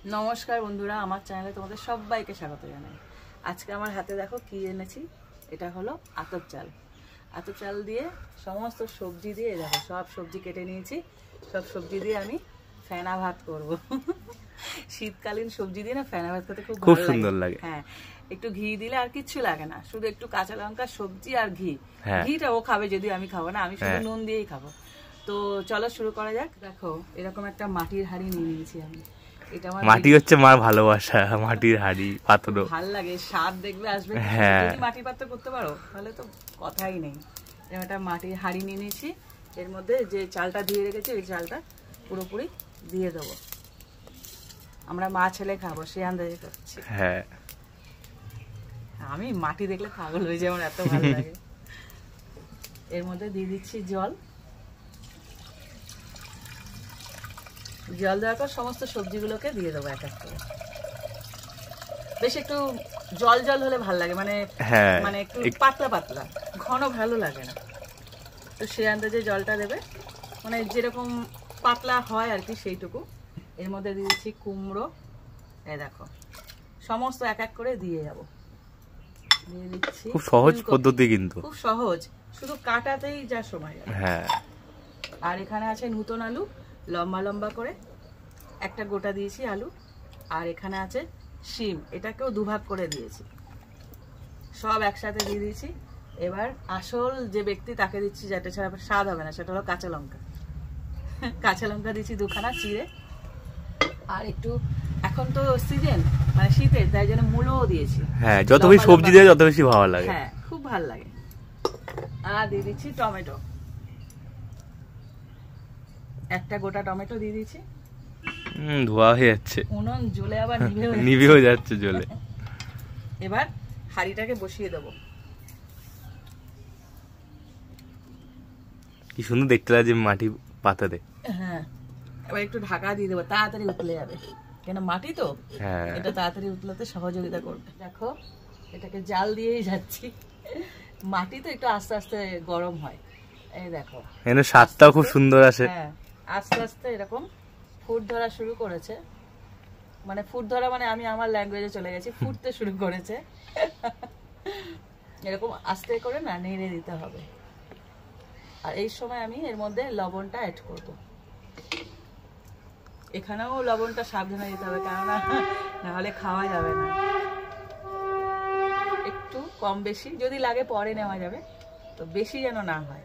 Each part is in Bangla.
নমস্কার বন্ধুরা, আমার চ্যানেলে তোমাদের সবাইকে স্বাগত জানাই। আজকে আমার হাতে দেখো কি এনেছি। এটা হলো আতপ চাল। আতপ চাল দিয়ে সমস্ত সবজি দিয়ে, দেখো সব সবজি কেটে নিয়েছি। সব সবজি দিয়ে আমি ফেনা ভাত করব। শীতকালীন সবজি দিয়ে না ফেনা ভাত খেতে খুব সুন্দর লাগে। হ্যাঁ, একটু ঘি দিলে আর কিচ্ছু লাগে না, শুধু একটু কাঁচা লঙ্কা, সবজি আর ঘি। ঘিটা ও খাবে, যদি আমি খাবো না, আমি শুধু নুন দিয়েই খাবো। তো চলো শুরু করা যাক। দেখো এরকম একটা মাটির হাঁড়ি নিয়ে নিয়েছি আমি। মাটি হচ্ছে মার ভালোবাসা, মাটির হাঁড়ি পাত্র ভালো লাগে, স্বাদ দেখবে আসবে। যদি মাটির পাত্র করতে পারো তাহলে তো কথাই নেই। একটা মাটির হাঁড়ি নিয়ে নিয়েছি, এর মধ্যে যে চালটা দিয়ে রেখেছি ওই চালটা পুরোপুরি দিয়ে দেবো। আমরা মা ছেলে খাবো, সে আন্দাজে করছি। হ্যাঁ, আমি মাটি দেখলে পাগল হয়ে যাই, আমার এত ভালো লাগে। এর মধ্যে দিয়ে দিচ্ছি জল। জল দেওয়ার পর সমস্ত সবজিগুলোকে দিয়ে দেবো এক এক করে। বেশ একটু জল জল হলে ভালো লাগে, মানে মানে একটু পাতলা পাতলা, ঘন ভালো লাগে না। তো সে আন্দাজে জলটা দেবে, মানে যেরকম পাতলা হয় আর কি সেইটুকু। এর মধ্যে দিয়ে দিচ্ছি কুমড়ো। এই দেখো সমস্ত এক এক করে দিয়ে যাব। দিয়ে দিচ্ছি। খুব সহজ পদ্ধতি, কিন্তু খুব সহজ, শুধু কাটাতেই যা সময় লাগে। হ্যাঁ, আর এখানে আছে নতুন আলু, লম্বা লম্বা করে একটা গোটা দিয়েছি আলু। আর এখানে আছে শিম, এটাকেও দুভাগ করে দিয়েছি, সব একসাথে দিয়ে দিয়েছি। এবার আসল যে ব্যক্তি তাকে দিচ্ছি, যেটা ছাড়া স্বাদ হবে না, সেটা হলো কাঁচা লঙ্কা। কাঁচা লঙ্কা দিচ্ছি দুখানা চিড়ে। আর একটু এখন তো সিজন, মানে শীতের, তাই জন্য মূলও দিয়েছি। হ্যাঁ, যত বেশি সবজি দিয়ে তত বেশি ভালো লাগে। হ্যাঁ, খুব ভালো লাগে। আর দিয়ে দিচ্ছি টমেটো, একটা গোটা টমেটো দিয়ে দিচ্ছি। ধোয়া হয়ে যাচ্ছে, উনুন জ্বলে আবার নিভেও যাচ্ছে জ্বলে। এবার হাঁড়িটাকে বসিয়ে দেব। কি সুন্দর দেখতে লাগে মাটি পাতাতে। হ্যাঁ, এবার একটু ঢাকা দিয়ে দেবো, তাড়াতাড়ি উতলে যাবে, কেন মাটি তো। হ্যাঁ, এটা তাড়াতাড়ি উতলাতে সহযোগিতা করবে। দেখো এটাকে জাল দিয়েই যাচ্ছি। মাটি তো একটু আস্তে আস্তে গরম হয়। এই দেখো এর স্বাদটাও খুব সুন্দর আসে। হ্যাঁ, আস্তে আস্তে এরকম ফুট ধরা শুরু করেছে, মানে ফুট ধরা মানে আমি আমার ল্যাঙ্গুয়েজে চলে গেছি, ফুটতে শুরু করেছে। এরকম আস্তে করে না নেড়ে দিতে হবে। আর এই সময় আমি এর মধ্যে লবণটা অ্যাড করব। এখানেও লবণটা সাবধানে দিতে হবে, কেননা নাহলে খাওয়া যাবে না। একটু কম বেশি যদি লাগে পরে নেওয়া যাবে, তো বেশি যেন না হয়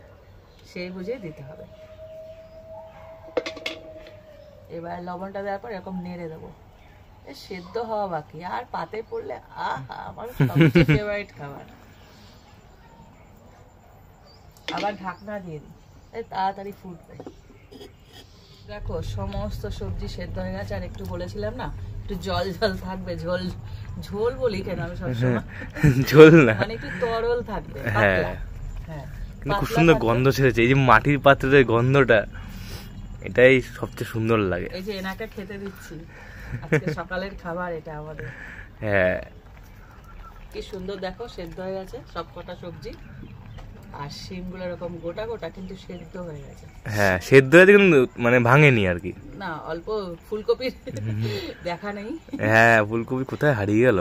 সেই বুঝে দিতে হবে। এবার লবণটা দেওয়ার পর এরকম নেড়ে দেবো। সেদ্ধ হওয়া বাকি, আর পাতে পড়লে আহা, আমার সবচেয়ে ফেভারিট খাবার। আবার ঢাকনা দিয়ে দিই, তাড়াতাড়ি ফুটবে। দেখো সমস্ত সবজি সেদ্ধ হয়ে গেছে। আর একটু বলেছিলাম না একটু জল জল থাকবে, ঝোল ঝোল বলি কেন আমি সবসময়, ঝোল না মানে একটু তরল থাকবে। হ্যাঁ হ্যাঁ, খুব সুন্দর গন্ধ ছেড়েছে, এই যে মাটির পাত্রের গন্ধটা, এটাই সবচেয়ে সুন্দর লাগে। এই যে এনাকে খেতে দিচ্ছি, আজকে সকালের খাবার এটা আমাদের। হ্যাঁ, কি সুন্দর দেখো সেদ্ধ হয়ে গেছে সবকটা সবজি। আর শিমগুলো এরকম গোটা গোটা কিন্তু সেদ্ধ হয়ে গেছে। হ্যাঁ, সেদ্ধ হয়ে কিন্তু মানে ভাঙেনি আর কি। না, অল্প ফুলকপির দেখা নেই। হ্যাঁ, ফুলকপি কোথায় হারিয়ে গেল।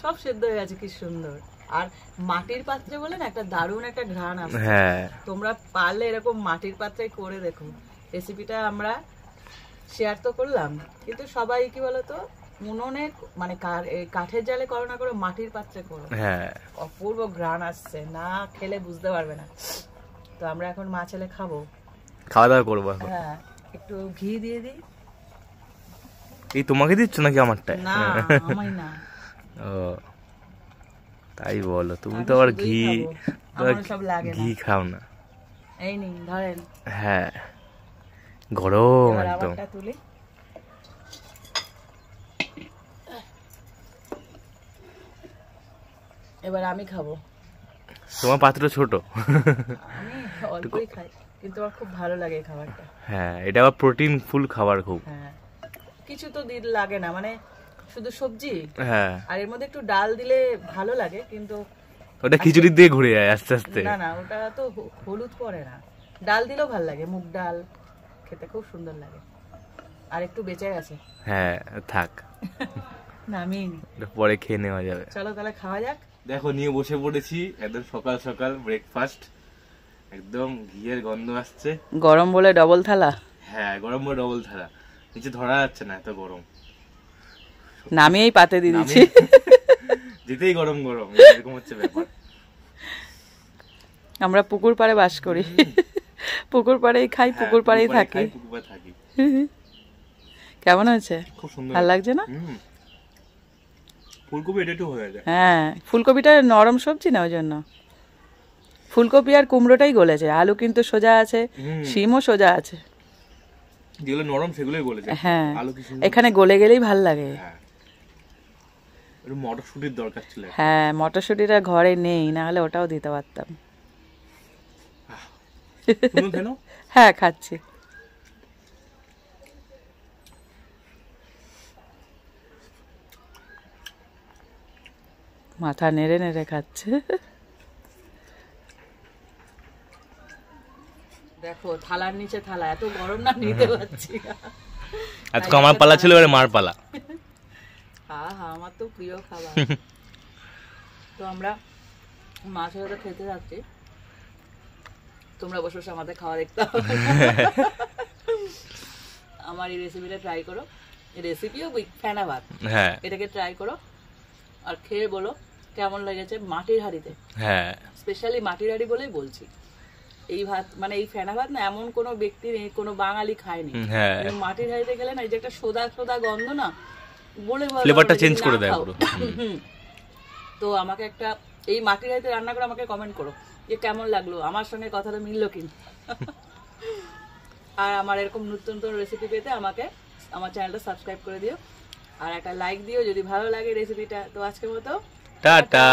সব সেদ্ধ হয়ে গেছে, কি সুন্দর। আর মাটির পাত্রে বলে না একটা দারুণ একটা ঘ্রাণ আসে। হ্যাঁ, তোমরা পারলে এরকম মাটির পাত্রে করে দেখো। রেসিপিটা আমরা শেয়ার তো করলাম, কিন্তু সবাই কি বলতো উনুনে মানে কাঠের জালে করো না করো, মাটির পাত্রে করো। হ্যাঁ, অপূর্ব ঘ্রাণ আসছে, না খেলে বুঝতে পারবে না। তো আমরা এখন মা ছেলে খাবো, খাওয়া দাওয়া করবো। হ্যাঁ, একটু ঘি দিয়ে দিই। এই তোমাকে দিচ্ছ নাকি আমারটা? না, আমায় না। ও তাই বলো, তুমি তো আবার ঘি সব লাগে, ঘি খাও না। এই নিন ধরেন। হ্যাঁ, গরম একদম। তুলি। এবার আমি খাবো। তোমার পাত্র ছোট, আমি অল্পই খাই, কিন্তু আমার খুব ভালো লাগে এই খাবারটা। হ্যাঁ, এটা আবার প্রোটিন ফুল খাবার খুব। হ্যাঁ, কিছু তো লাগে না, মানে শুধু সবজি। হ্যাঁ, আর এর মধ্যে একটু ডাল দিলে ভালো লাগে, কিন্তু ওটা খিচুড়ি দিয়ে ঘুরে যায় আস্তে আস্তে। না না, ওটা তো হলুদ পড়ে না, ডাল দিলেও ভালো লাগে, মুগ ডাল খেতে খুব সুন্দর লাগে। আর একটু বেঁচে গেছে। হ্যাঁ থাক, নামিয়ে নি, পরে খেয়ে নেওয়া যাবে। চলো তাহলে খাওয়া যাক। দেখো নিয়ে বসে পড়েছি, একদম সকাল সকাল ব্রেকফাস্ট, একদম ঘিয়ের গন্ধ আসছে। গরম বলে ডবল থালা। হ্যাঁ গরম বলে ডবল থালা, নিচে ধরা যাচ্ছে না এত গরম। নামিয়েই পাতে দিয়ে দিচ্ছি, যেতেই গরম গরম, এরকম হচ্ছে ব্যাপার। আমরা পুকুর পাড়ে বাস করি, পুকুর পাড়েই খাই, পুকুর পাড়েই থাকি। কেমন হয়েছে? খুব সুন্দর, ভালো লাগছে না? ফুলকপি এটা একটু হয়ে যায়। হ্যাঁ ফুলকপিটা নরম সবজি না, ওই জন্য। ফুলকপি আর কুমড়োটাই গলেছে, আলু কিন্তু সোজা আছে, শিমও সোজা আছে। যেগুলো নরম সেগুলোই গলেছে। হ্যাঁ আলু কি সুন্দর, এখানে গলে গেলেই ভাল লাগে। হ্যাঁ একটু মটরশুঁটির দরকার ছিল। হ্যাঁ মটরশুঁটিটা ঘরে নেই, না হলে ওটাও দিতে পারতাম। তুমি কেন? হ্যাঁ খাচ্ছি। মাথা নেড়ে নেড়ে খাচ্ছে। দেখো থালার নিচে থালা, এত গরম না, নিতে পারছি না। আজকে আমার পালা ছিল, এবারে মার পালা। হ্যাঁ হ্যাঁ আমার তো প্রিয় খাবার। তো আমরা মাছের সাথে খেতে যাচ্ছি, তোমরা বসে বসে আমাদের খাওয়া দেখতে হবে। আমার এই রেসিপিটা ট্রাই করো, এই রেসিপিও ফেনা ভাত, হ্যাঁ এটাকে ট্রাই করো আর খেয়ে বলো কেমন লেগেছে। মাটির হাঁড়িতে, হ্যাঁ স্পেশালি মাটির হাঁড়ি বলেই বলছি। এই ভাত মানে এই ফেনা ভাত না এমন কোনো ব্যক্তি নেই, কোনো বাঙালি খায়নি। হ্যাঁ মাটির হাঁড়িতে গেলে না, এই যে একটা সোদা সোদা গন্ধ না, বলে ফ্লেভারটা চেঞ্জ করে দেয় পুরো। তো আমাকে একটা এই মাটির হাঁড়িতে রান্না করে আমাকে কমেন্ট করো যে কেমন লাগলো, আমার সঙ্গে কথাটা মিললো কি। আর আমার এরকম নতুন নতুন রেসিপি পেতে আমাকে আমার চ্যানেলটা সাবস্ক্রাইব করে দিও, আর একটা লাইক দিও যদি ভালো লাগে রেসিপিটা। তো আজকের মতো টাটা।